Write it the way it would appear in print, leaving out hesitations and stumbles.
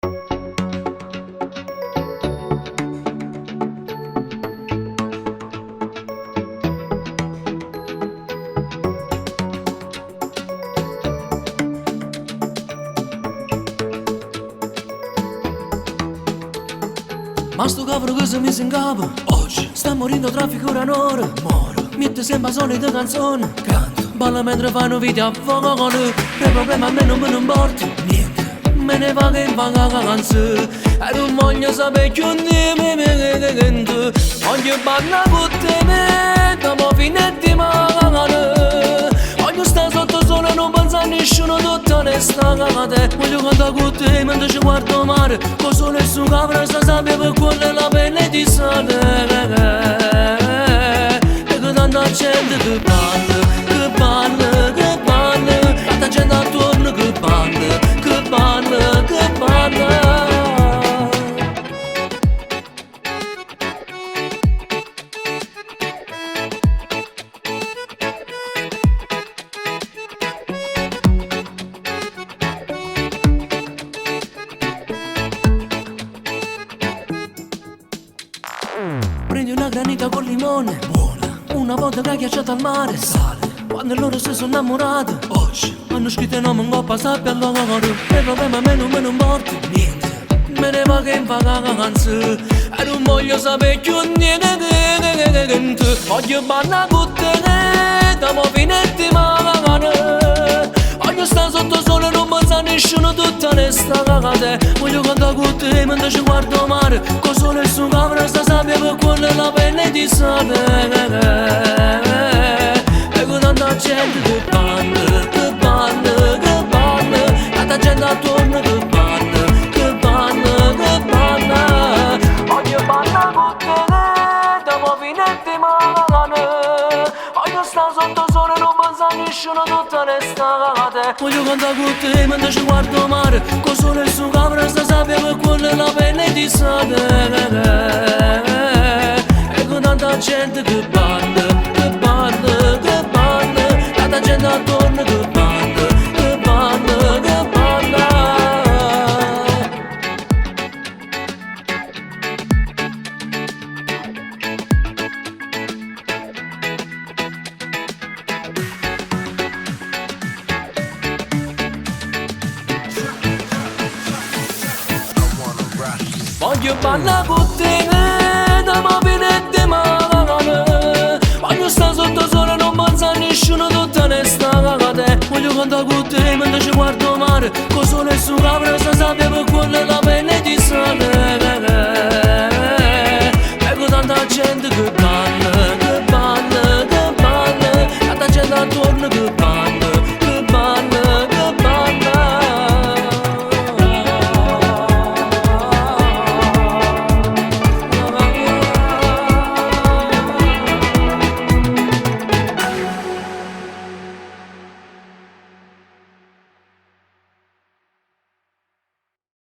Ma sto cavolo che se mi si ingaba oggi sta morendo traffico ora un'ora. Moro, mette sempre solite canzoni. Canto, balla mentre fanno video a fuoco con lui. Il problema a me non me ne importa niente. Me ne va che va la canzone. E non voglio sapere più niente me che tu. Voglio balla con te, dopo fine di mano. Voglio stare sotto sole, non pensa a nessuno, tutta resta cagate. Voglio cantare con te mentre ci guardo mare. Con sole su capra sta sabbia per quella la pelle di sale. E che tanta gente che parla, che parla, che parla. Tanta gente attorno che parla, che parla, che parla. Prendi una granita con limone, buona. Una volta che ha ghiacciato al mare, sale. Quando loro si sono innamorati, oggi hanno scritto il nome in coppa sabbia al loro. Il problema a me non me ne importa niente. Me ne va che fa la canzone. E non voglio sapere più niente. Voglio ballare con te, dopo fine di mano. Voglio stare sotto sole, non pensa a nessuno, tutta resta cagate. Voglio cantare con te mentre ci guardo mare. Con sole su capra sta sabbia per quella la pelle di sale. E con tanta gente che parla, che parla, che parla. Tanta gente attorno che parla, che parla, che parla. Voglio ballare con te, dopo fine di mano. Voglio stare sotto sole, non pensa a nessuno, tutta resta cagate. Voglio cantare con te mentre ci guardo mare. Con sole su capra sta sabbia per quella la pelle di sale. E con tanta gente che parla, che parla, che parla. Tanta gente attorno che parla, che parla, che parla. Voglio ballare con te, dopo fine di mano. Voglio stare sotto sole, non pensa a nessuno, tutta resta cagate. Voglio cantare con te mentre ci guardo mare.